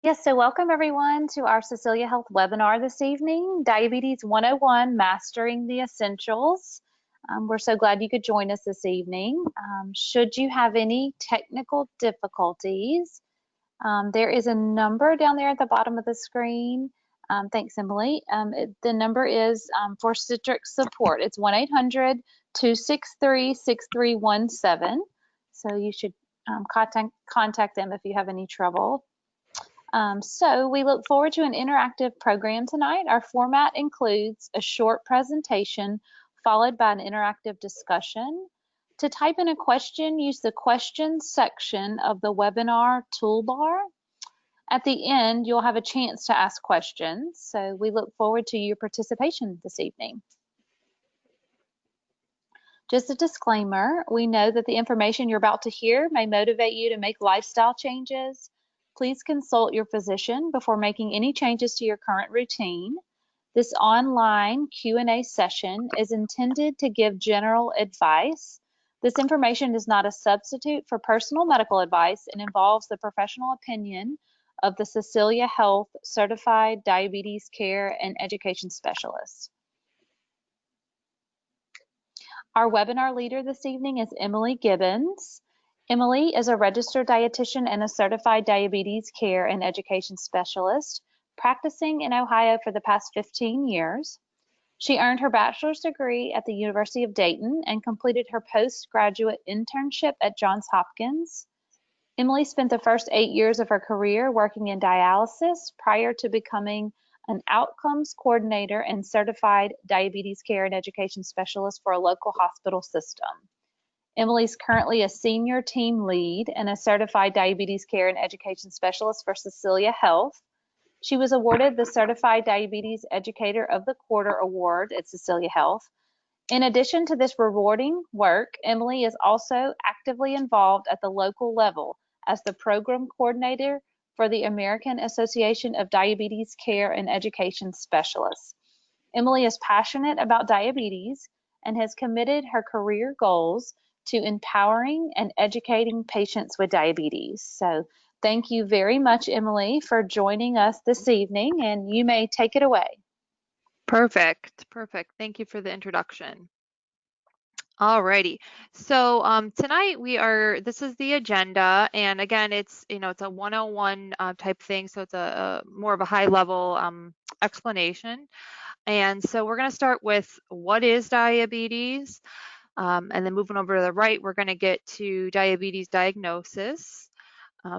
Yes, so welcome everyone to our Cecilia Health webinar this evening, Diabetes 101, Mastering the Essentials. We're so glad you could join us this evening. Should you have any technical difficulties, there is a number down there at the bottom of the screen. Thanks, Emily. The number is for Citrix support. It's 1-800-263-6317. So you should contact them if you have any trouble. So we look forward to an interactive program tonight. Our format includes a short presentation followed by an interactive discussion. To type in a question, use the questions section of the webinar toolbar. At the end, you'll have a chance to ask questions. So we look forward to your participation this evening. Just a disclaimer, we know that the information you're about to hear may motivate you to make lifestyle changes. Please consult your physician before making any changes to your current routine. This online Q&A session is intended to give general advice. This information is not a substitute for personal medical advice and involves the professional opinion of the Cecilia Health Certified Diabetes Care and Education Specialist. Our webinar leader this evening is Emily Gibbons. Emily is a registered dietitian and a certified diabetes care and education specialist, practicing in Ohio for the past 15 years. She earned her bachelor's degree at the University of Dayton and completed her postgraduate internship at Johns Hopkins. Emily spent the first 8 years of her career working in dialysis prior to becoming an outcomes coordinator and certified diabetes care and education specialist for a local hospital system. Emily's currently a senior team lead and a certified diabetes care and education specialist for Cecilia Health. She was awarded the Certified Diabetes Educator of the Quarter Award at Cecilia Health. In addition to this rewarding work, Emily is also actively involved at the local level as the program coordinator for the American Association of Diabetes Care and Education Specialists. Emily is passionate about diabetes and has committed her career goals to empowering and educating patients with diabetes. So thank you very much, Emily, for joining us this evening, and you may take it away. Perfect, perfect. Thank you for the introduction. Alrighty, so tonight this is the agenda, and again, it's a 101 type thing, so it's a more of a high level explanation. And so we're going to start with what is diabetes, and then moving over to the right, we're going to get to diabetes diagnosis,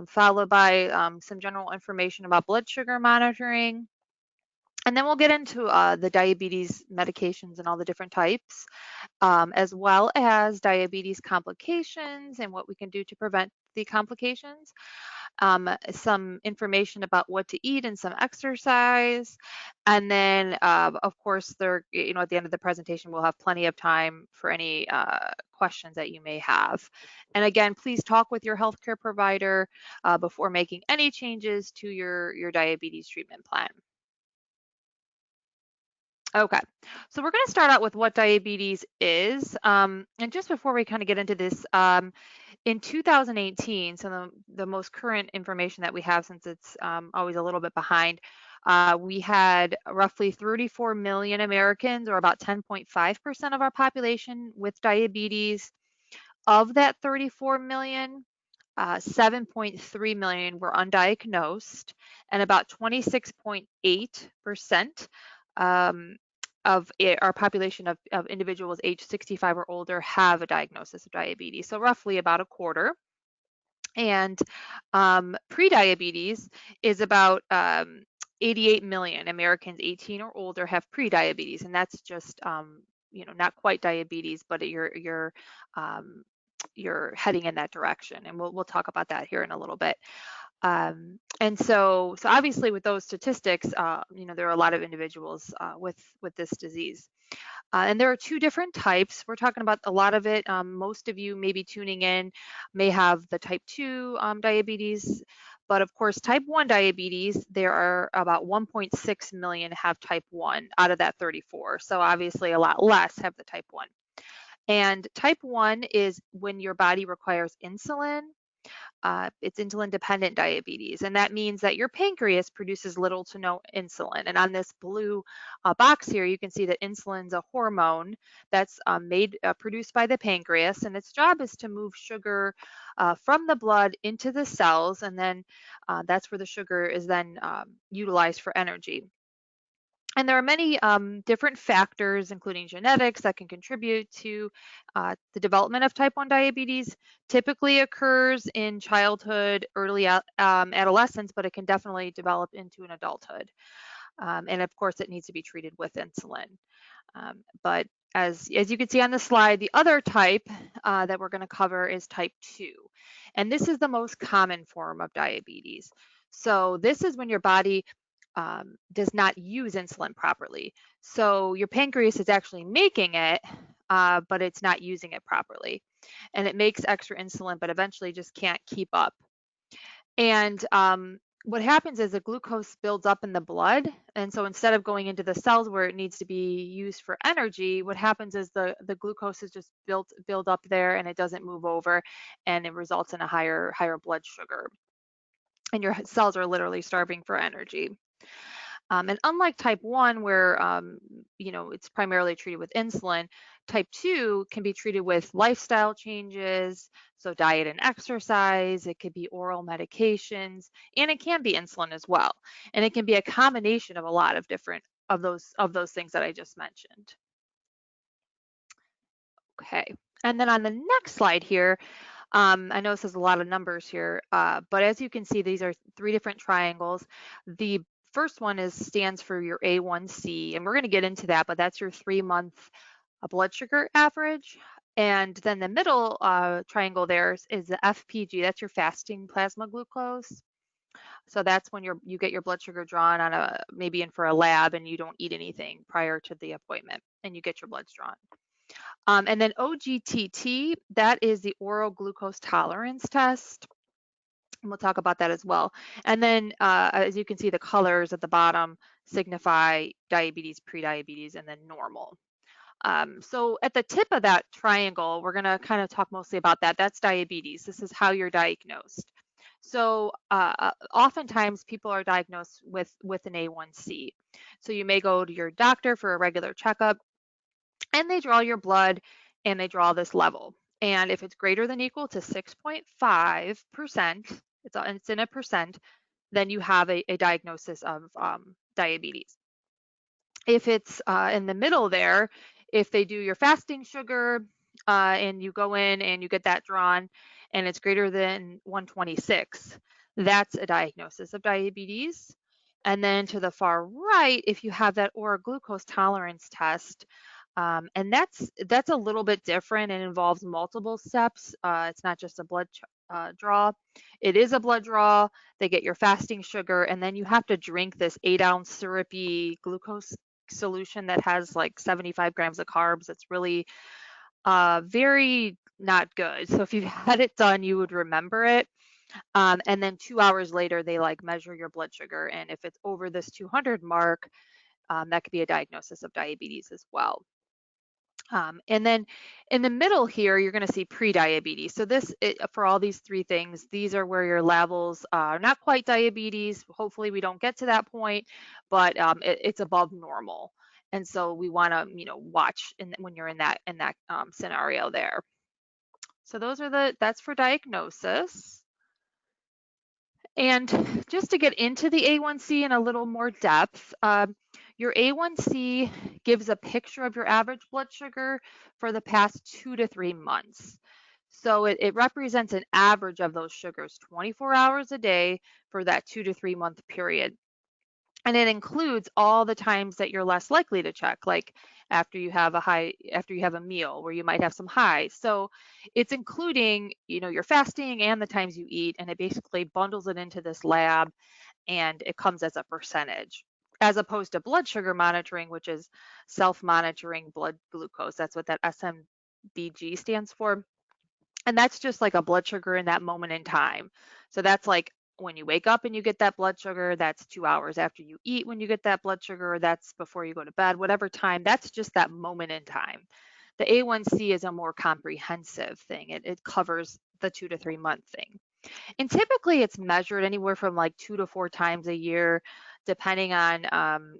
followed by some general information about blood sugar monitoring. And then we'll get into the diabetes medications and all the different types, as well as diabetes complications and what we can do to prevent the complications. Some information about what to eat and some exercise. And then, of course, at the end of the presentation, we'll have plenty of time for any questions that you may have. And again, please talk with your healthcare provider before making any changes to your diabetes treatment plan. Okay, so we're going to start out with what diabetes is. And just before we kind of get into this, in 2018, so the most current information that we have, since it's always a little bit behind, we had roughly 34 million Americans, or about 10.5% of our population, with diabetes. Of that 34 million, 7.3 million were undiagnosed, and about 26.8% of our population of individuals age 65 or older have a diagnosis of diabetes, so roughly about a quarter. And prediabetes is about 88 million Americans 18 or older have prediabetes, and that's just not quite diabetes, but you're heading in that direction, and we'll talk about that here in a little bit. And so obviously with those statistics, there are a lot of individuals with this disease. And there are two different types. We're talking about a lot of it. Most of you maybe tuning in may have the type 2 diabetes, but of course type 1 diabetes, there are about 1.6 million have type 1 out of that 34. So obviously a lot less have the type 1. And type 1 is when your body requires insulin, It's insulin-dependent diabetes, and that means that your pancreas produces little to no insulin. And on this blue box here, you can see that insulin's a hormone that's produced by the pancreas, and its job is to move sugar from the blood into the cells, and then that's where the sugar is then utilized for energy. And there are many different factors, including genetics, that can contribute to the development of type 1 diabetes. Typically occurs in childhood, early adolescence, but it can definitely develop into an adulthood. And of course, it needs to be treated with insulin. But as you can see on the slide, the other type that we're going to cover is type 2. And this is the most common form of diabetes. So this is when your body does not use insulin properly. So your pancreas is actually making it, but it's not using it properly. And it makes extra insulin, but eventually just can't keep up. And what happens is the glucose builds up in the blood. And so instead of going into the cells where it needs to be used for energy, what happens is the glucose is just build up there and it doesn't move over, and it results in a higher blood sugar. And your cells are literally starving for energy. And unlike type 1, where it's primarily treated with insulin, type 2 can be treated with lifestyle changes, so diet and exercise. It could be oral medications, and it can be insulin as well. And it can be a combination of a lot of different of those things that I just mentioned. Okay, and then on the next slide here, I know this is a lot of numbers here, but as you can see, these are 3 different triangles. The first one stands for your A1C, and we're going to get into that, but that's your 3-month blood sugar average. And then the middle triangle there is the FPG. That's your fasting plasma glucose. So that's when you get your blood sugar drawn on maybe in for a lab, and you don't eat anything prior to the appointment, and you get your bloods drawn. And then OGTT, that is the oral glucose tolerance test. And we'll talk about that as well. And then as you can see, the colors at the bottom signify diabetes, prediabetes, and then normal. So at the tip of that triangle, we're going to kind of talk mostly about that. That's diabetes. This is how you're diagnosed. So oftentimes people are diagnosed with an A1C. So you may go to your doctor for a regular checkup, and they draw your blood and they draw this level. And if it's greater than equal to 6.5%, it's in a percent, then you have a diagnosis of diabetes. If it's in the middle there, if they do your fasting sugar and you go in and you get that drawn and it's greater than 126, that's a diagnosis of diabetes. And then to the far right, if you have that oral glucose tolerance test, and that's a little bit different and involves multiple steps. It's not just a blood draw. It is a blood draw. They get your fasting sugar, and then you have to drink this 8-ounce syrupy glucose solution that has like 75 grams of carbs. It's really very not good. So if you've had it done, you would remember it. And then 2 hours later, they like measure your blood sugar, and if it's over this 200 mark, that could be a diagnosis of diabetes as well. And then in the middle here, you're going to see prediabetes. So for all these 3 things, these are where your levels are not quite diabetes. Hopefully we don't get to that point, but it's above normal. And so we want to, watch when you're in that scenario there. So that's for diagnosis. And just to get into the A1C in a little more depth, your A1C gives a picture of your average blood sugar for the past 2 to 3 months. So it represents an average of those sugars 24 hours a day for that 2 to 3 month period. And it includes all the times that you're less likely to check, like after you have a meal where you might have some highs. So it's including, your fasting and the times you eat, and it basically bundles it into this lab, and it comes as a percentage, as opposed to blood sugar monitoring, which is self-monitoring blood glucose. That's what that SMBG stands for. And that's just like a blood sugar in that moment in time. So that's like when you wake up and you get that blood sugar, that's 2 hours after you eat when you get that blood sugar, that's before you go to bed, whatever time, that's just that moment in time. The A1C is a more comprehensive thing. It covers the 2 to 3 month thing. And typically it's measured anywhere from like 2 to 4 times a year, depending on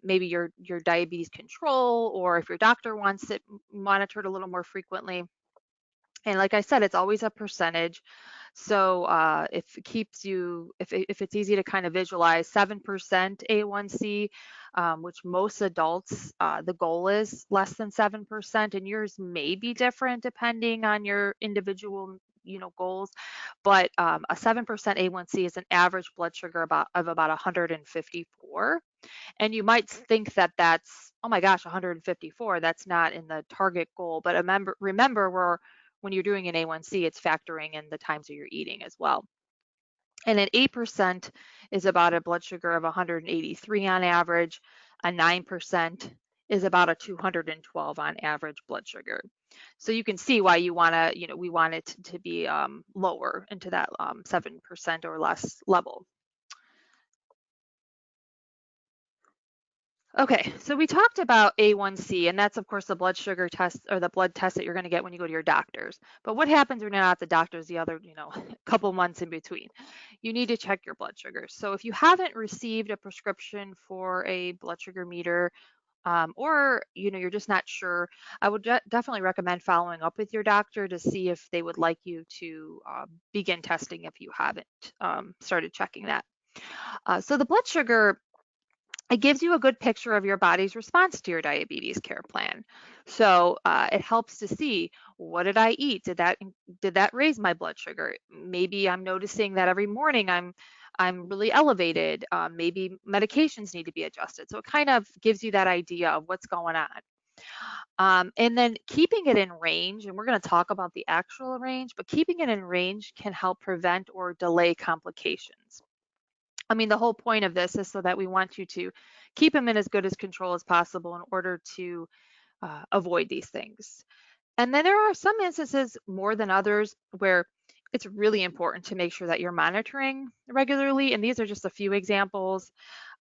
maybe your diabetes control, or if your doctor wants it monitored a little more frequently. And like I said, it's always a percentage. So if it keeps you, if it's easy to kind of visualize, 7% A1C, which most adults, the goal is less than 7%, and yours may be different depending on your individual, goals. But a 7% A1C is an average blood sugar of about 154. And you might think that that's, oh my gosh, 154, that's not in the target goal. But remember when you're doing an A1C, it's factoring in the times that you're eating as well. And an 8% is about a blood sugar of 183 on average. A 9% is about a 212 on average blood sugar. So you can see why you want to, we want it to be lower into that 7% or less level. Okay, so we talked about A1C, and that's of course the blood sugar test, or the blood test that you're going to get when you go to your doctors. But what happens when you're not at the doctor's the other, couple months in between? You need to check your blood sugars. So if you haven't received a prescription for a blood sugar meter, or you're just not sure, I would definitely recommend following up with your doctor to see if they would like you to begin testing if you haven't started checking that. So the blood sugar, it gives you a good picture of your body's response to your diabetes care plan. So it helps to see, what did I eat? Did that raise my blood sugar? Maybe I'm noticing that every morning I'm really elevated. Maybe medications need to be adjusted. So it kind of gives you that idea of what's going on. And then keeping it in range, and we're going to talk about the actual range, but keeping it in range can help prevent or delay complications. I mean, the whole point of this is so that we want you to keep them in as good as control as possible in order to avoid these things. And then there are some instances more than others where it's really important to make sure that you're monitoring regularly. And these are just a few examples.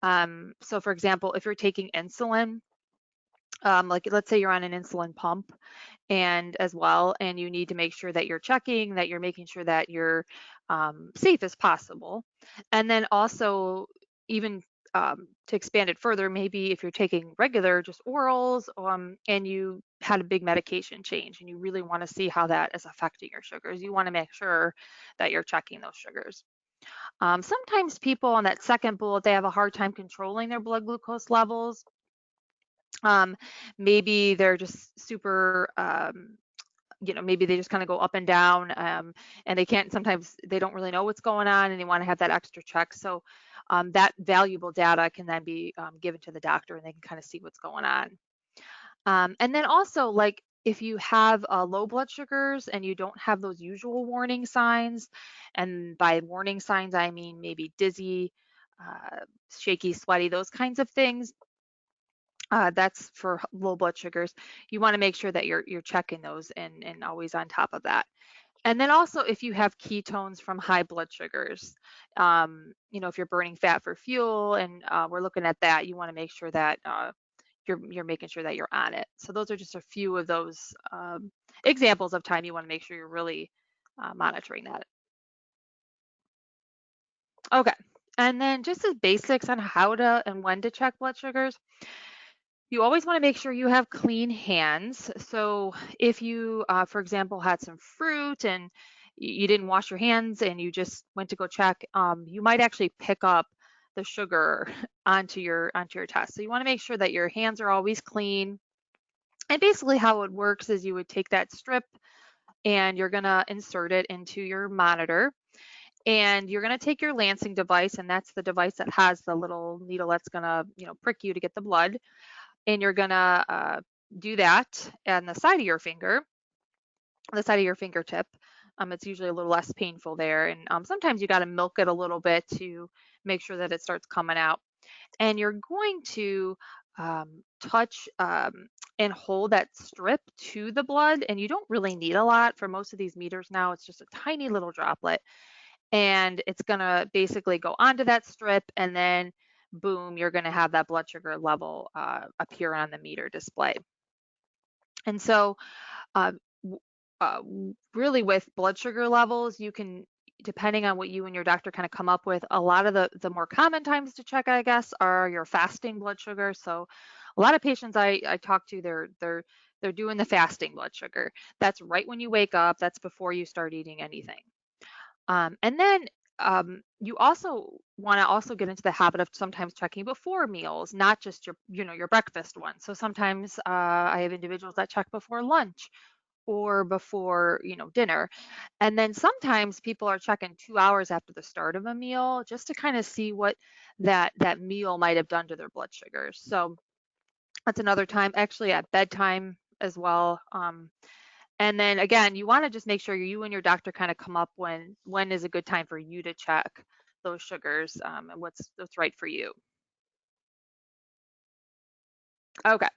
So for example, if you're taking insulin, like let's say you're on an insulin pump, and as well, and you need to make sure that you're checking, that you're making sure that you're safe as possible. And then also, even to expand it further, maybe if you're taking regular just orals, and you had a big medication change and you really want to see how that is affecting your sugars, you want to make sure that you're checking those sugars. Sometimes people on that second bullet, they have a hard time controlling their blood glucose levels. Um, Maybe they're just super, maybe they just kind of go up and down, and sometimes they don't really know what's going on and they want to have that extra check. So that valuable data can then be given to the doctor and they can kind of see what's going on. And then also, like, if you have low blood sugars and you don't have those usual warning signs, and by warning signs, I mean maybe dizzy, shaky, sweaty, those kinds of things, that's for low blood sugars. You want to make sure that you're checking those and always on top of that. And then also, if you have ketones from high blood sugars, if you're burning fat for fuel, and we're looking at that, you want to make sure that you're making sure that you're on it. So those are just a few of those examples of time you want to make sure you're really monitoring that. Okay. And then just the basics on how to and when to check blood sugars. You always want to make sure you have clean hands. So if you, for example, had some fruit and you didn't wash your hands and you just went to go check, you might actually pick up the sugar onto your test. So you want to make sure that your hands are always clean. And basically how it works is you would take that strip and you're going to insert it into your monitor. And you're going to take your lancing device, and that's the device that has the little needle that's going to, prick you to get the blood. And you're gonna do that on the side of your finger, the side of your fingertip. It's usually a little less painful there, and sometimes you got to milk it a little bit to make sure that it starts coming out. And you're going to touch and hold that strip to the blood, and you don't really need a lot for most of these meters now. It's just a tiny little droplet, and it's gonna basically go onto that strip, and then boom, you're going to have that blood sugar level appear on the meter display. And so, uh, really, with blood sugar levels, you can depending on what you and your doctor kind of come up with, a lot of the more common times to check, I guess, are your fasting blood sugar. So a lot of patients I talk to, they're doing the fasting blood sugar. That's right when you wake up. That's before you start eating anything. And then you also want to also get into the habit of sometimes checking before meals, not just your breakfast one. So sometimes I have individuals that check before lunch or before dinner, and then sometimes people are checking 2 hours after the start of a meal just to kind of see what that meal might have done to their blood sugars. So that's another time, actually at bedtime as well. And then again, you want to just make sure you and your doctor kind of come up when is a good time for you to check those sugars, and what's right for you. Okay.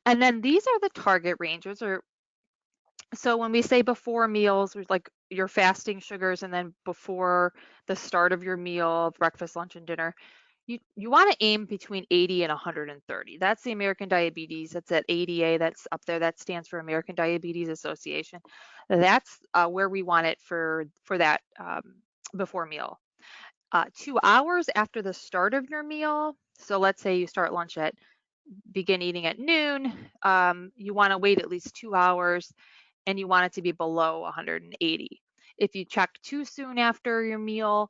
And then these are the target ranges, or so when we say before meals, there's like your fasting sugars, and then before the start of your meal, breakfast, lunch, and dinner, you want to aim between 80 and 130. That's the American Diabetes. That's at ADA. That's up there. That stands for American Diabetes Association. That's where we want it for that before meal. 2 hours after the start of your meal. So let's say you start lunch begin eating at noon. You want to wait at least 2 hours, and you want it to be below 180. If you check too soon after your meal,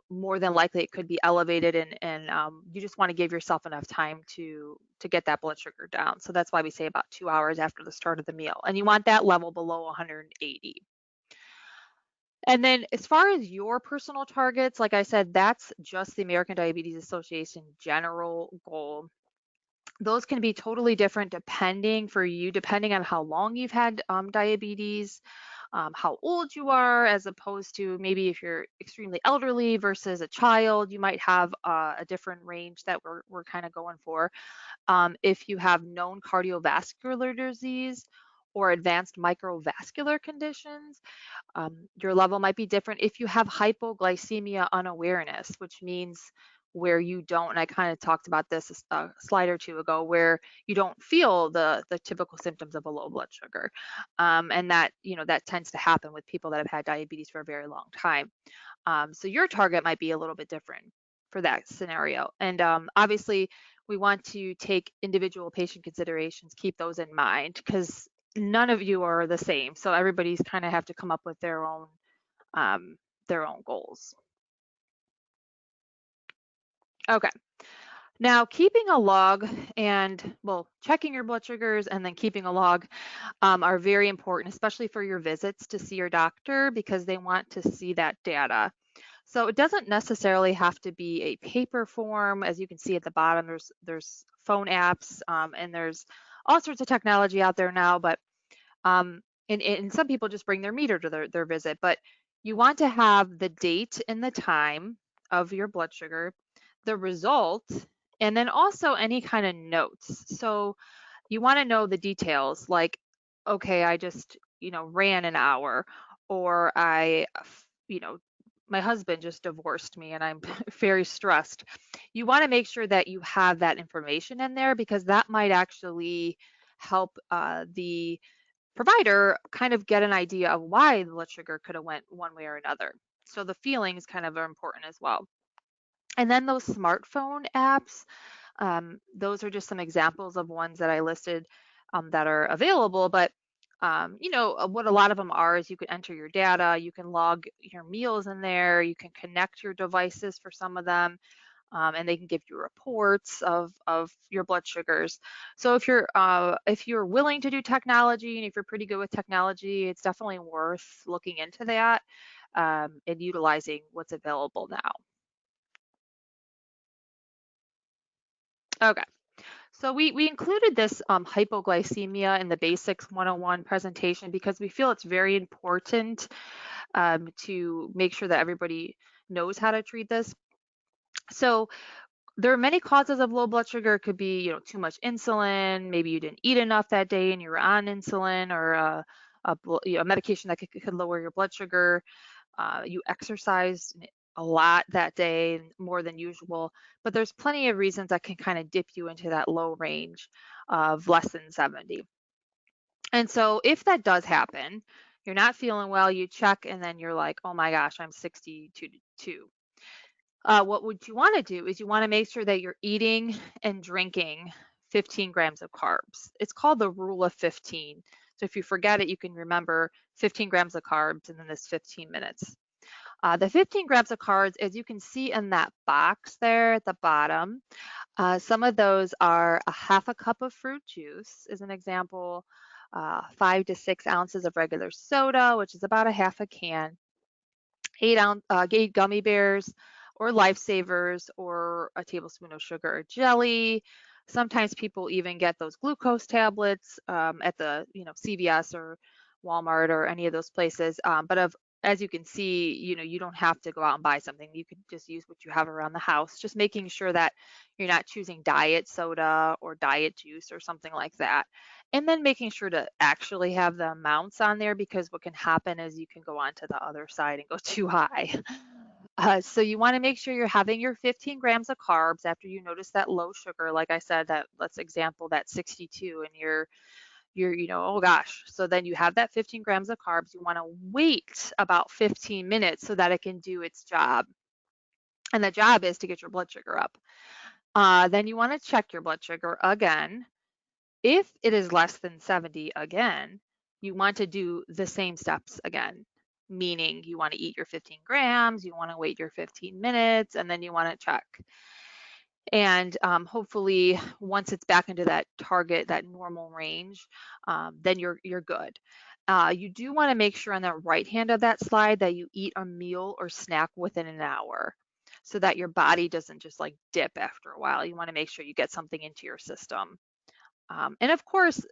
more than likely it could be elevated, and you just want to give yourself enough time to get that blood sugar down. So that's why we say about 2 hours after the start of the meal, and you want that level below 180. And then as far as your personal targets, like I said, that's just the American Diabetes Association general goal. Those can be totally different depending on how long you've had diabetes, how old you are, as opposed to maybe if you're extremely elderly versus a child, you might have a different range that we're kind of going for. If you have known cardiovascular disease or advanced microvascular conditions, your level might be different. If you have hypoglycemia unawareness, which means where you don't, and I kind of talked about this a slide or two ago, where you don't feel the typical symptoms of a low blood sugar, and that tends to happen with people that have had diabetes for a very long time. So your target might be a little bit different for that scenario, and obviously we want to take individual patient considerations, keep those in mind, because none of you are the same. So everybody's kind of have to come up with their own goals. Okay. Now, keeping a log and, well, checking your blood sugars and then keeping a log are very important, especially for your visits to see your doctor, because they want to see that data. So it doesn't necessarily have to be a paper form. As you can see at the bottom, there's phone apps, and there's all sorts of technology out there now, but and some people just bring their meter to their visit, but you want to have the date and the time of your blood sugar, the result, and then also any kind of notes. So you want to know the details, like, okay, I just, ran an hour, or my husband just divorced me and I'm very stressed. You want to make sure that you have that information in there, because that might actually help the provider kind of get an idea of why the blood sugar could have went one way or another. So the feelings kind of are important as well. And then those smartphone apps, those are just some examples of ones that I listed that are available. But what a lot of them are is you can enter your data, you can log your meals in there, you can connect your devices for some of them, and they can give you reports of your blood sugars. So if you're willing to do technology, and if you're pretty good with technology, it's definitely worth looking into that, and utilizing what's available now. Okay. So we included this hypoglycemia in the Basics 101 presentation because we feel it's very important to make sure that everybody knows how to treat this. So there are many causes of low blood sugar. It could be, too much insulin. Maybe you didn't eat enough that day and you were on insulin, or a medication that could lower your blood sugar. You exercised a lot that day, more than usual. But there's plenty of reasons that can kind of dip you into that low range of less than 70. And so if that does happen, you're not feeling well, you check, and then you're like, oh my gosh, I'm 62. What would you want to do is you want to make sure that you're eating and drinking 15 grams of carbs. It's called the rule of 15. So if you forget it, you can remember 15 grams of carbs and then this 15 minutes. The 15 grams of carbs, as you can see in that box there at the bottom, some of those are a half a cup of fruit juice, as an example, 5 to 6 ounces of regular soda, which is about a half a can, 8 gummy bears or lifesavers, or a tablespoon of sugar or jelly. Sometimes people even get those glucose tablets at the CVS or Walmart or any of those places. As you can see, you don't have to go out and buy something. You can just use what you have around the house. Just making sure that you're not choosing diet soda or diet juice or something like that. And then making sure to actually have the amounts on there, because what can happen is you can go on to the other side and go too high. So you want to make sure you're having your 15 grams of carbs after you notice that low sugar. Like I said, that let's example that 62, and you're oh gosh. So then you have that 15 grams of carbs. You want to wait about 15 minutes so that it can do its job. And the job is to get your blood sugar up. Then you want to check your blood sugar again. If it is less than 70 again, you want to do the same steps again, meaning you want to eat your 15 grams, you want to wait your 15 minutes, and then you want to check. And hopefully, once it's back into that target, that normal range, then you're good. You do want to make sure on the right hand of that slide that you eat a meal or snack within an hour, so that your body doesn't just like dip after a while. You want to make sure you get something into your system. And of course,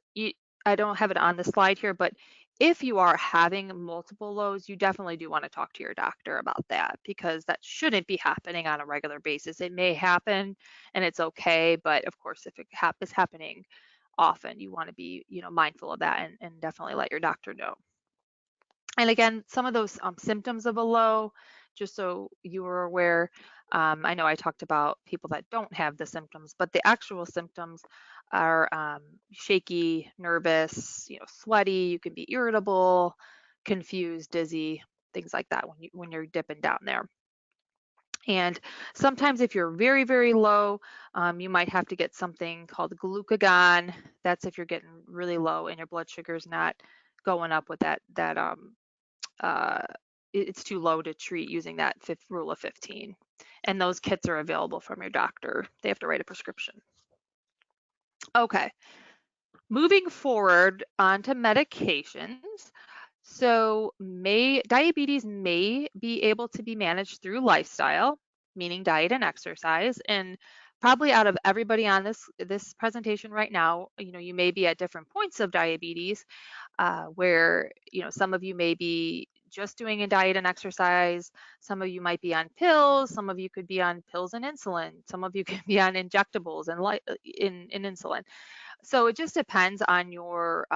I don't have it on the slide here, but if you are having multiple lows, you definitely do want to talk to your doctor about that, because that shouldn't be happening on a regular basis. It may happen and it's okay, but of course, if it is happening often, you want to be, mindful of that, and definitely let your doctor know. And again, some of those symptoms of a low, just so you are aware, I know I talked about people that don't have the symptoms, but the actual symptoms are shaky, nervous, sweaty. You can be irritable, confused, dizzy, things like that when you're dipping down there. And sometimes if you're very, very low, you might have to get something called glucagon. That's if you're getting really low and your blood sugar is not going up with that uh, it's too low to treat using that rule of 15. And those kits are available from your doctor. They have to write a prescription. Okay, moving forward onto medications. So diabetes may be able to be managed through lifestyle, meaning diet and exercise. And probably out of everybody on this presentation right now, you may be at different points of diabetes, where some of you may be just doing a diet and exercise, some of you might be on pills, some of you could be on pills and insulin, some of you could be on injectables and in insulin. So it just depends on your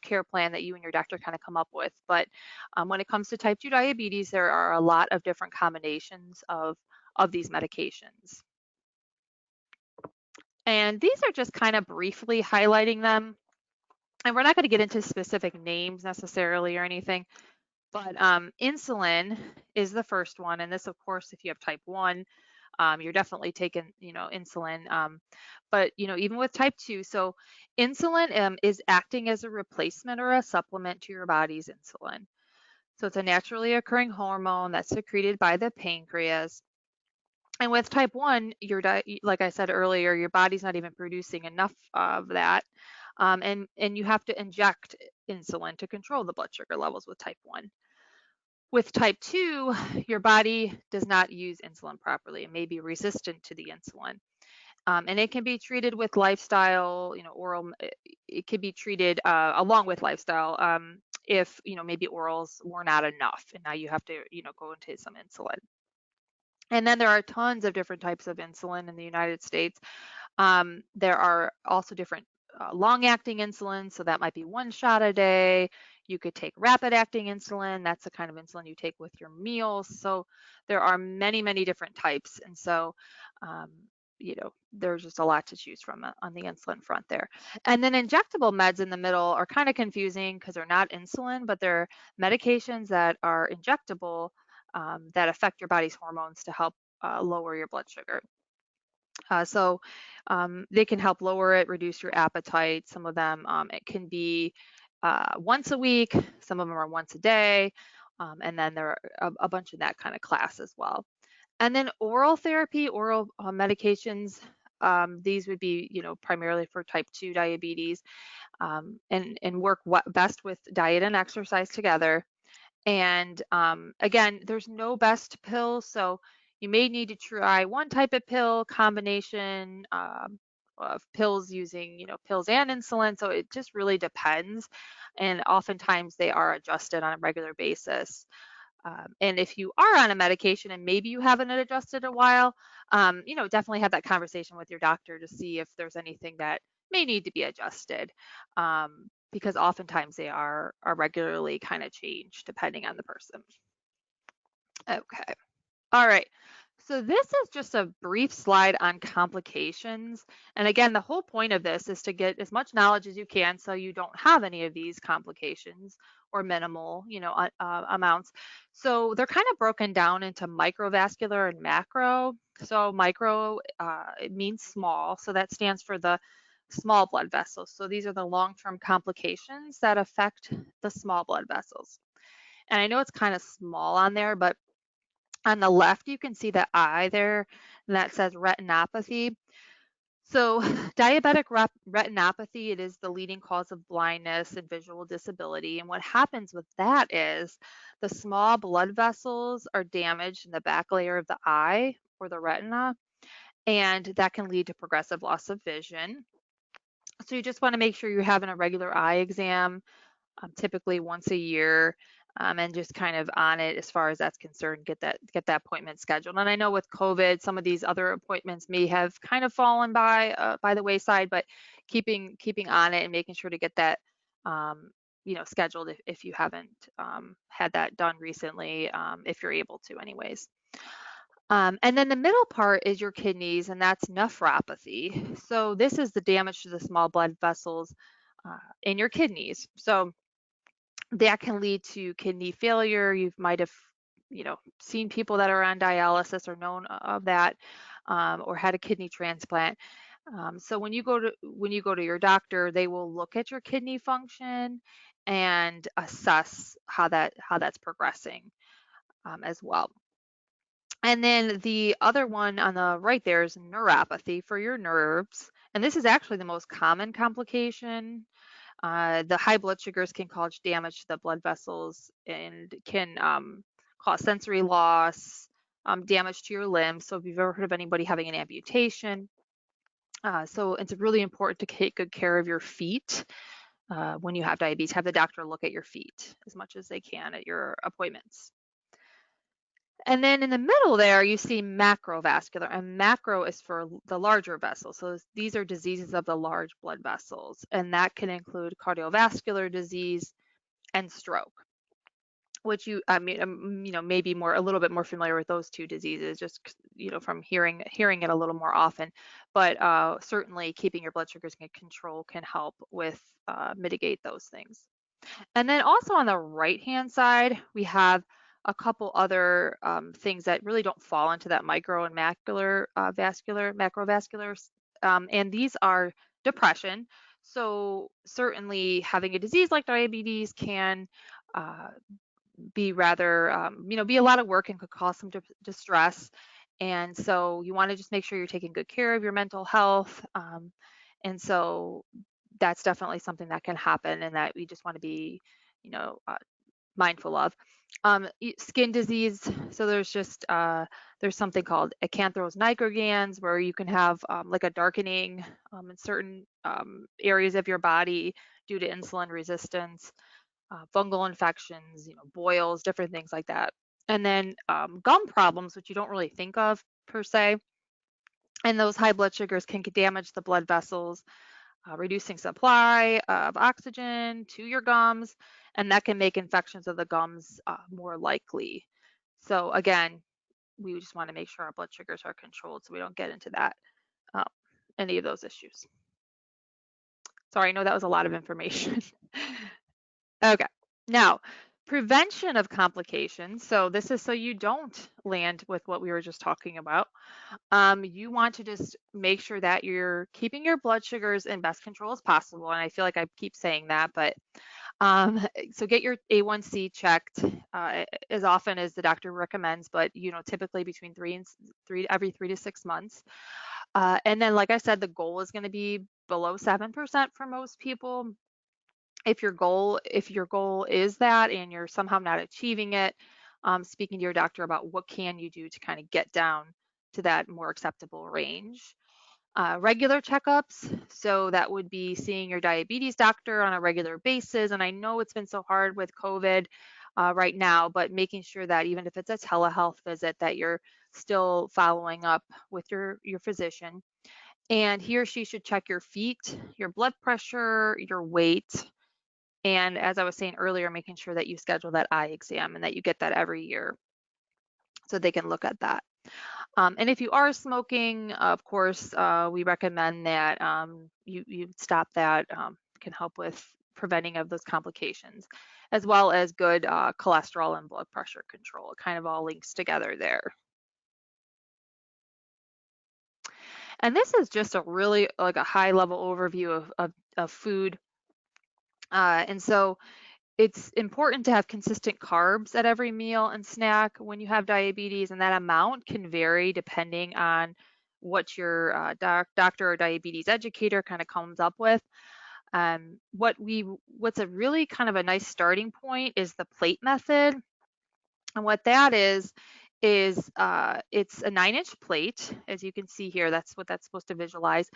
care plan that you and your doctor kind of come up with. But when it comes to type 2 diabetes, there are a lot of different combinations of these medications. And these are just kind of briefly highlighting them. And we're not going to get into specific names necessarily or anything, but insulin is the first one. And this, of course, if you have type 1, you're definitely taking, insulin. But, even with type 2, so insulin is acting as a replacement or a supplement to your body's insulin. So it's a naturally occurring hormone that's secreted by the pancreas. And with type 1, like I said earlier, your body's not even producing enough of that. And you have to inject insulin to control the blood sugar levels with type 1. With type 2, your body does not use insulin properly. It may be resistant to the insulin. And it can be treated with lifestyle, oral, it can be treated along with lifestyle if, maybe orals were not enough. And now you have to, go into some insulin. And then there are tons of different types of insulin in the United States. There are also different long-acting insulin, so that might be 1 shot a day. You could take rapid-acting insulin. That's the kind of insulin you take with your meals. So there are many, many different types. And so there's just a lot to choose from on the insulin front there. And then injectable meds in the middle are kind of confusing because they're not insulin, but they're medications that are injectable that affect your body's hormones to help lower your blood sugar. So they can help lower it, reduce your appetite. Some of them, it can be once a week, some of them are once a day, and then there are a bunch of that kind of class as well. And then oral therapy, oral medications, these would be, primarily for type 2 diabetes, and work best with diet and exercise together. And again, there's no best pill, so you may need to try one type of pill combination of pills using, pills and insulin. So it just really depends. And oftentimes they are adjusted on a regular basis. And if you are on a medication and maybe you haven't adjusted a while, definitely have that conversation with your doctor to see if there's anything that may need to be adjusted. Because oftentimes they are regularly kind of changed depending on the person. Okay. All right. So this is just a brief slide on complications. And again, the whole point of this is to get as much knowledge as you can so you don't have any of these complications or minimal, amounts. So they're kind of broken down into microvascular and macro. So micro, it means small. So that stands for the small blood vessels. So these are the long-term complications that affect the small blood vessels. And I know it's kind of small on there, but on the left, you can see the eye there, and that says retinopathy. So diabetic retinopathy, it is the leading cause of blindness and visual disability. And what happens with that is the small blood vessels are damaged in the back layer of the eye or the retina, and that can lead to progressive loss of vision. So you just want to make sure you're having a regular eye exam, typically once a year, and just kind of on it as far as that's concerned. Get that appointment scheduled. And I know with COVID, some of these other appointments may have kind of fallen by the wayside, but keeping on it and making sure to get that scheduled if you haven't had that done recently, if you're able to, anyways. And then the middle part is your kidneys, and that's nephropathy. So this is the damage to the small blood vessels in your kidneys. So that can lead to kidney failure. You might have, seen people that are on dialysis or known of that, or had a kidney transplant. So when you go to your doctor, they will look at your kidney function and assess how that's progressing as well. And then the other one on the right there is neuropathy for your nerves. And this is actually the most common complication. The high blood sugars can cause damage to the blood vessels and can cause sensory loss, damage to your limbs. So if you've ever heard of anybody having an amputation, so it's really important to take good care of your feet when you have diabetes. Have the doctor look at your feet as much as they can at your appointments. And then in the middle there, you see macrovascular, and macro is for the larger vessels. So these are diseases of the large blood vessels, and that can include cardiovascular disease and stroke, which may be a little bit more familiar with those two diseases, just, from hearing it a little more often. But certainly keeping your blood sugars in control can help with mitigate those things. And then also on the right-hand side, we have a couple other things that really don't fall into that micro and macrovascular, and these are depression. So certainly having a disease like diabetes can be rather, be a lot of work and could cause some distress. And so you want to just make sure you're taking good care of your mental health. And so that's definitely something that can happen and that we just want to be, mindful of. Skin disease, so there's something called acanthrose nigricans where you can have like a darkening in certain areas of your body due to insulin resistance, fungal infections, boils, different things like that. And then gum problems, which you don't really think of per se. And those high blood sugars can damage the blood vessels, reducing supply of oxygen to your gums, and that can make infections of the gums more likely. So again, we just want to make sure our blood sugars are controlled so we don't get into that any of those issues. Sorry, I know that was a lot of information. Okay, now prevention of complications. So this is so you don't land with what we were just talking about. You want to just make sure that you're keeping your blood sugars in best control as possible. And I feel like I keep saying that, but so get your A1C checked as often as the doctor recommends, but typically between every 3 to 6 months. And then, like I said, the goal is going to be below 7% for most people. If your goal is that and you're somehow not achieving it, speaking to your doctor about what can you do to kind of get down to that more acceptable range. Regular checkups, so that would be seeing your diabetes doctor on a regular basis. And I know it's been so hard with COVID right now, but making sure that even if it's a telehealth visit, that you're still following up with your physician. And he or she should check your feet, your blood pressure, your weight, and as I was saying earlier, making sure that you schedule that eye exam and that you get that every year so they can look at that. And if you are smoking, of course, we recommend that you stop that. Can help with preventing of those complications, as well as good cholesterol and blood pressure control. It kind of all links together there. And this is just a really like a high level overview of food. And so it's important to have consistent carbs at every meal and snack when you have diabetes, and that amount can vary depending on what your doctor or diabetes educator kind of comes up with. What's a really kind of a nice starting point is the plate method, and what that is it's a 9-inch plate, as you can see here. That's what that's supposed to visualize,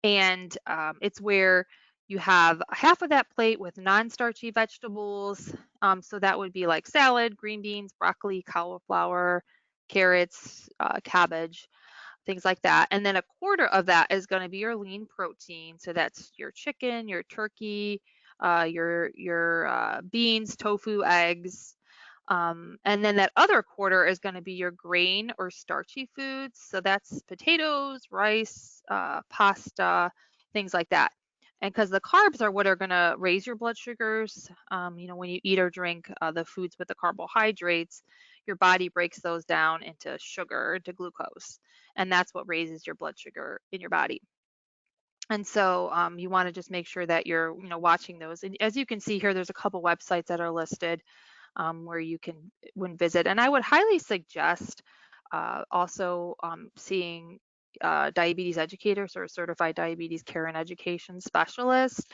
and it's where you have half of that plate with non-starchy vegetables. So that would be like salad, green beans, broccoli, cauliflower, carrots, cabbage, things like that. And then a quarter of that is going to be your lean protein. So that's your chicken, your turkey, your beans, tofu, eggs. And then that other quarter is going to be your grain or starchy foods. So that's potatoes, rice, pasta, things like that. And because the carbs are what are going to raise your blood sugars, when you eat or drink the foods with the carbohydrates, your body breaks those down into sugar, into glucose. And that's what raises your blood sugar in your body. And so you want to just make sure that you're, watching those. And as you can see here, there's a couple websites that are listed where you can visit. And I would highly suggest also seeing diabetes educators or certified diabetes care and education specialists.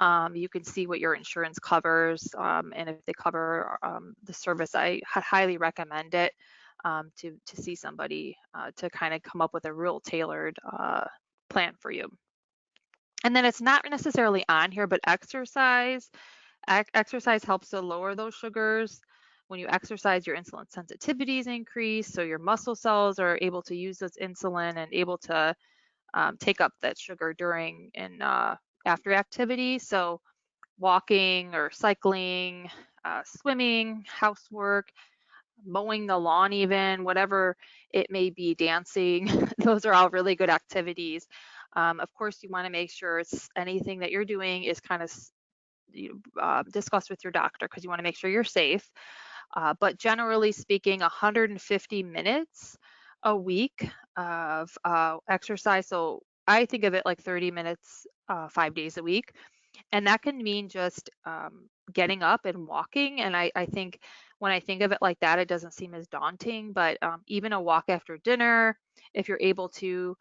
You can see what your insurance covers, and if they cover the service, I highly recommend it to see somebody to kind of come up with a real tailored plan for you. And then it's not necessarily on here, but exercise. Exercise helps to lower those sugars. When you exercise, your insulin sensitivities increase, so your muscle cells are able to use this insulin and able to take up that sugar during and after activity. So walking or cycling, swimming, housework, mowing the lawn, even whatever it may be, dancing, those are all really good activities. Of course, you want to make sure it's anything that you're doing is kind of discuss with your doctor, because you want to make sure you're safe. But generally speaking, 150 minutes a week of exercise. So I think of it like 30 minutes 5 days a week. And that can mean just getting up and walking. And I think when I think of it like that, it doesn't seem as daunting, but even a walk after dinner, if you're able to.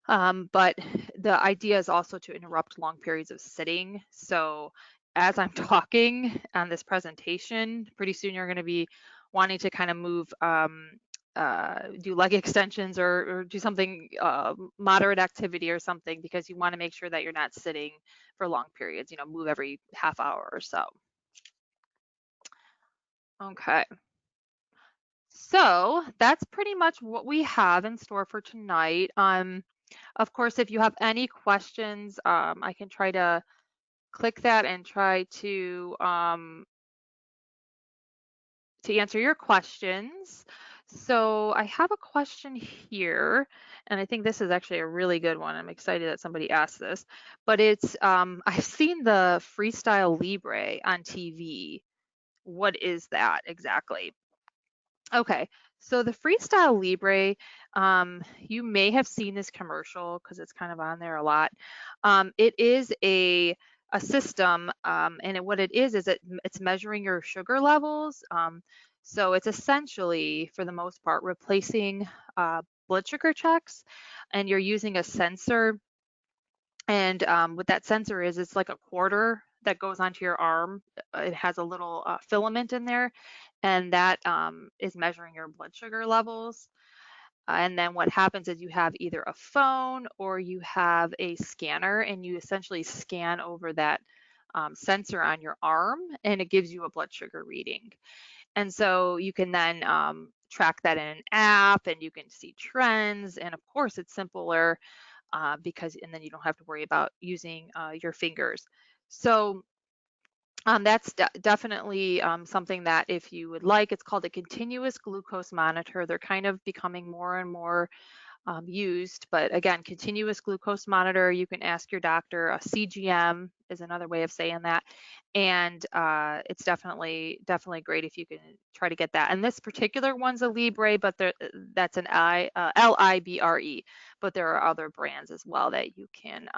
But the idea is also to interrupt long periods of sitting. So as I'm talking on this presentation, pretty soon you're going to be wanting to kind of move, do leg extensions or do something moderate activity or something, because you want to make sure that you're not sitting for long periods, move every half hour or so. Okay. So that's pretty much what we have in store for tonight. Of course, if you have any questions, I can try to click that and try to answer your questions. So I have a question here, and I think this is actually a really good one. I'm excited that somebody asked this, but it's I've seen the Freestyle Libre on TV. What is that exactly? Okay, so the Freestyle Libre, you may have seen this commercial because it's kind of on there a lot. It is a system, and what it is it's measuring your sugar levels. So it's essentially, for the most part, replacing blood sugar checks, and you're using a sensor. And what that sensor is, it's like a quarter that goes onto your arm. It has a little filament in there, and that is measuring your blood sugar levels. And then what happens is you have either a phone or you have a scanner, and you essentially scan over that sensor on your arm, and it gives you a blood sugar reading. And so you can then track that in an app, and you can see trends. And of course, it's simpler because, and then you don't have to worry about using your fingers. So that's definitely something that if you would like, it's called a continuous glucose monitor. They're kind of becoming more and more used, but again, continuous glucose monitor, you can ask your doctor. A CGM is another way of saying that. And it's definitely great if you can try to get that. And this particular one's a Libre, but that's an Libre, but there are other brands as well that you can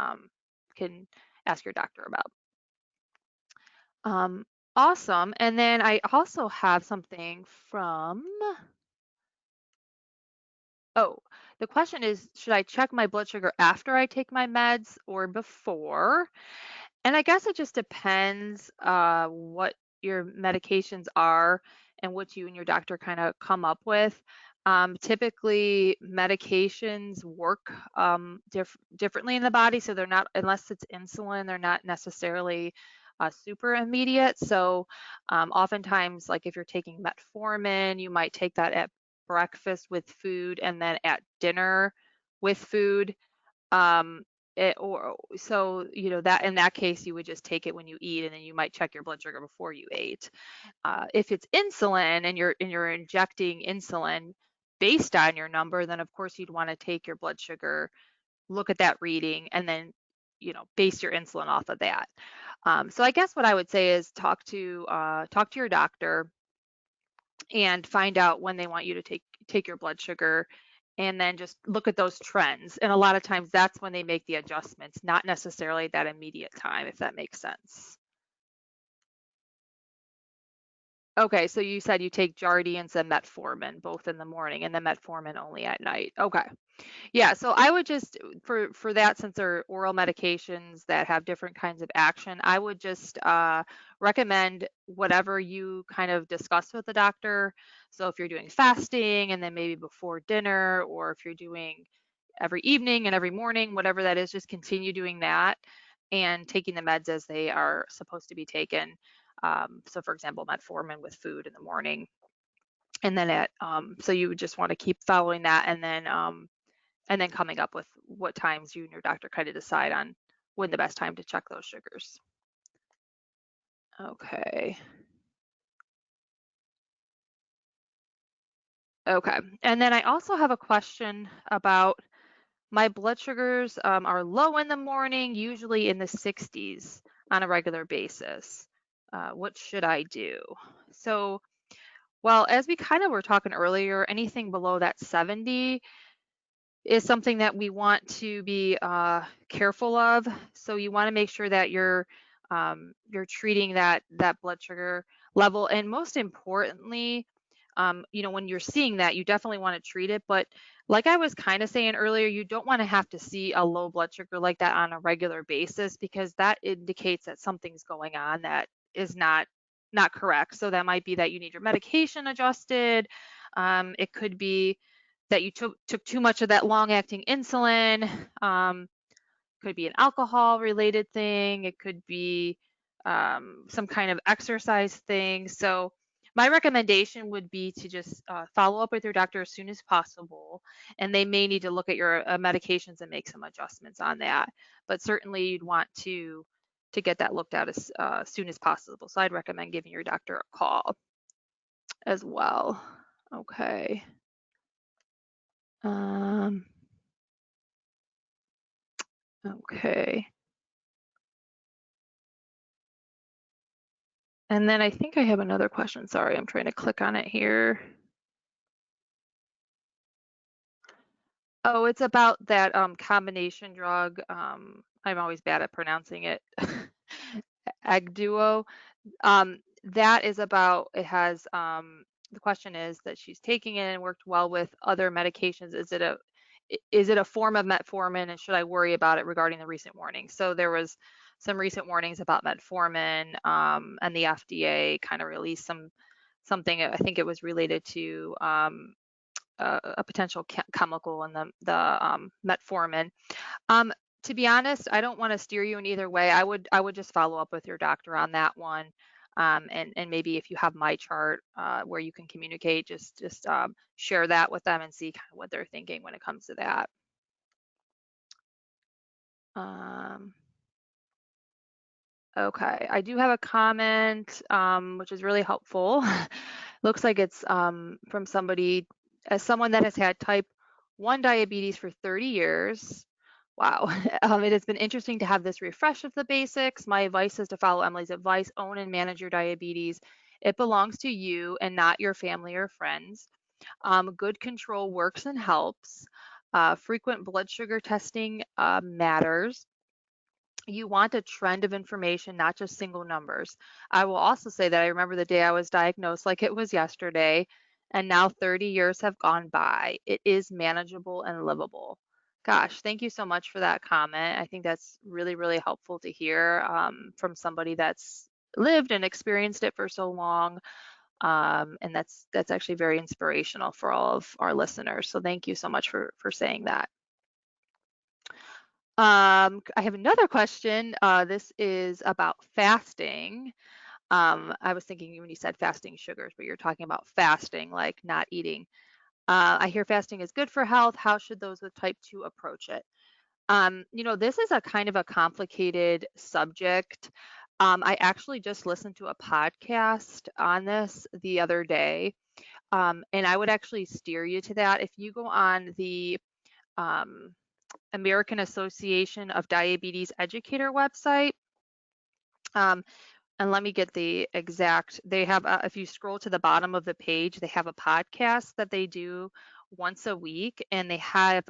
ask your doctor about. Um, awesome. And then I also have something from, oh, the question is, should I check my blood sugar after I take my meds or before? And I guess it just depends what your medications are and what you and your doctor kind of come up with. Typically, medications work differently in the body, so they're not, unless it's insulin, they're not necessarily super immediate. So, oftentimes, like if you're taking metformin, you might take that at breakfast with food and then at dinner with food. Um, or so, that in that case, you would just take it when you eat, and then you might check your blood sugar before you ate. If it's insulin and you're injecting insulin based on your number, then of course you'd want to take your blood sugar, look at that reading, and then base your insulin off of that. So I guess what I would say is talk to your doctor and find out when they want you to take your blood sugar, and then just look at those trends. And a lot of times that's when they make the adjustments, not necessarily that immediate time, if that makes sense. Okay, so you said you take Jardiance and metformin both in the morning and then metformin only at night. Okay. Yeah, so I would just for that, since they're oral medications that have different kinds of action, I would just recommend whatever you kind of discuss with the doctor. So if you're doing fasting and then maybe before dinner, or if you're doing every evening and every morning, whatever that is, just continue doing that and taking the meds as they are supposed to be taken. So for example, metformin with food in the morning, and then so you would just want to keep following that, and then coming up with what times you and your doctor kind of decide on when the best time to check those sugars. Okay. Okay. And then I also have a question about my blood sugars are low in the morning, usually in the 60s on a regular basis. What should I do? So, well, as we kind of were talking earlier, anything below that 70 is something that we want to be careful of. So you want to make sure that you're treating that blood sugar level, and most importantly, when you're seeing that, you definitely want to treat it. But like I was kind of saying earlier, you don't want to have to see a low blood sugar like that on a regular basis, because that indicates that something's going on that is not correct. So that might be that you need your medication adjusted. It could be that you took too much of that long-acting insulin. Could be an alcohol related thing. It could be some kind of exercise thing. So my recommendation would be to just follow up with your doctor as soon as possible, and they may need to look at your medications and make some adjustments on that. But certainly you'd want to get that looked at as soon as possible. So I'd recommend giving your doctor a call as well. Okay. Okay. And then I think I have another question. Sorry, I'm trying to click on it here. Oh, it's about that combination drug. I'm always bad at pronouncing it. Agduo. That is about, it has, the question is that she's taking it and worked well with other medications. Is it a form of metformin, and should I worry about it regarding the recent warnings? So there was some recent warnings about metformin, and the FDA kind of released something, I think it was related to a potential chemical in the metformin. Um, to be honest, I don't want to steer you in either way. I would just follow up with your doctor on that one. And maybe if you have my chart where you can communicate, just share that with them and see kind of what they're thinking when it comes to that. Um, okay, I do have a comment, which is really helpful. Looks like it's from somebody, as someone that has had type 1 diabetes for 30 years. Wow. It has been interesting to have this refresh of the basics. My advice is to follow Emily's advice, own and manage your diabetes. It belongs to you and not your family or friends. Good control works and helps. Frequent blood sugar testing matters. You want a trend of information, not just single numbers. I will also say that I remember the day I was diagnosed like it was yesterday, and now 30 years have gone by. It is manageable and livable. Gosh, thank you so much for that comment. I think that's really, really helpful to hear from somebody that's lived and experienced it for so long. And that's actually very inspirational for all of our listeners. So thank you so much for saying that. I have another question. This is about fasting. I was thinking when you said fasting sugars, but you're talking about fasting, like not eating. I hear fasting is good for health. How should those with type 2 approach it? This is a kind of a complicated subject. I actually just listened to a podcast on this the other day, and I would actually steer you to that. If you go on the um, American Association of Diabetes Educator website. Um, and let me get the exact, they have, if you scroll to the bottom of the page, they have a podcast that they do once a week. And they have,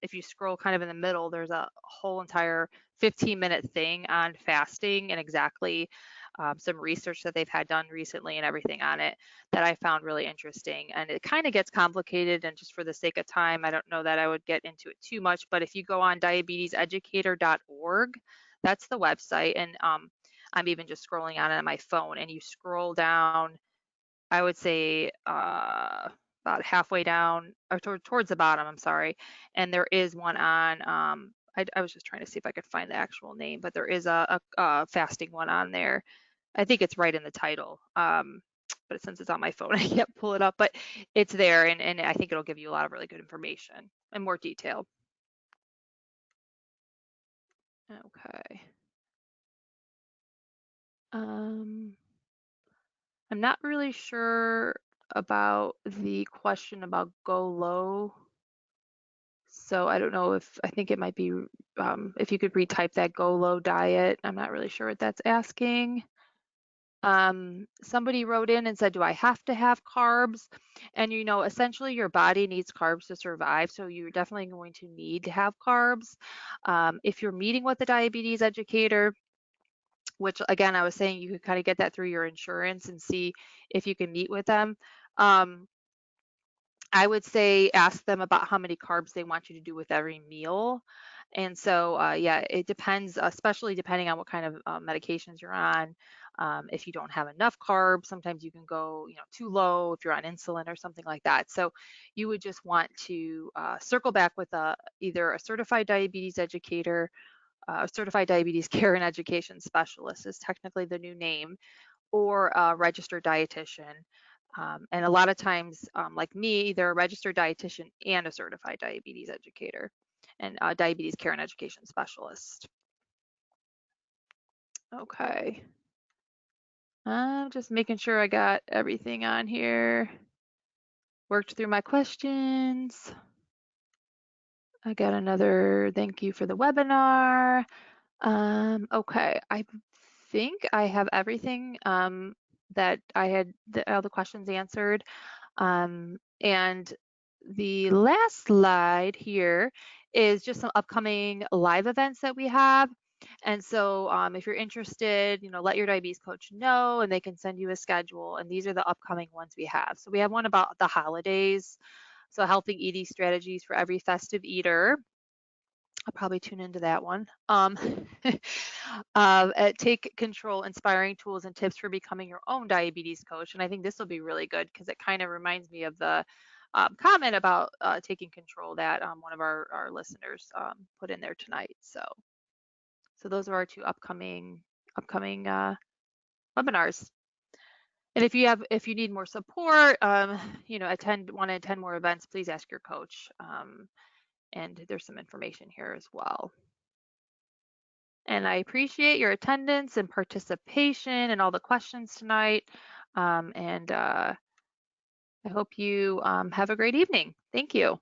if you scroll kind of in the middle, there's a whole entire 15-minute thing on fasting and exactly some research that they've had done recently and everything on it that I found really interesting. And it kind of gets complicated, and just for the sake of time, I don't know that I would get into it too much, but if you go on diabeteseducator.org, that's the website. And I'm even just scrolling on my phone, and you scroll down, I would say about halfway down, or towards the bottom, I'm sorry. And there is one on, I was just trying to see if I could find the actual name, but there is a fasting one on there. I think it's right in the title. But since it's on my phone, I can't pull it up, but it's there. And I think it'll give you a lot of really good information and more detail. Okay. Um, I'm not really sure about the question about go low. So I don't know if, I think it might be, if you could retype that go low diet. I'm not really sure what that's asking. Somebody wrote in and said, do I have to have carbs? And essentially your body needs carbs to survive. So you're definitely going to need to have carbs. If you're meeting with a diabetes educator, which again, I was saying you could kind of get that through your insurance and see if you can meet with them. Um, I would say ask them about how many carbs they want you to do with every meal. And so, yeah, it depends, especially depending on what kind of medications you're on. If you don't have enough carbs, sometimes you can go, too low if you're on insulin or something like that. So you would just want to circle back with either a certified diabetes educator, a certified diabetes care and education specialist is technically the new name, or a registered dietitian. And a lot of times, like me, they're a registered dietitian and a certified diabetes educator and a diabetes care and education specialist. Okay. I'm just making sure I got everything on here. Worked through my questions. I got another thank you for the webinar. Okay, I think I have everything that I had, all the questions answered. And the last slide here is just some upcoming live events that we have. And so if you're interested, let your diabetes coach know and they can send you a schedule. And these are the upcoming ones we have. So we have one about the holidays. So healthy eating strategies for every festive eater. I'll probably tune into that one. Take control, inspiring tools and tips for becoming your own diabetes coach. And I think this will be really good because it kind of reminds me of the comment about taking control that one of our listeners put in there tonight. So those are our two upcoming webinars. And if you need more support, want to attend more events, please ask your coach. And there's some information here as well. And I appreciate your attendance and participation and all the questions tonight. I hope you have a great evening. Thank you.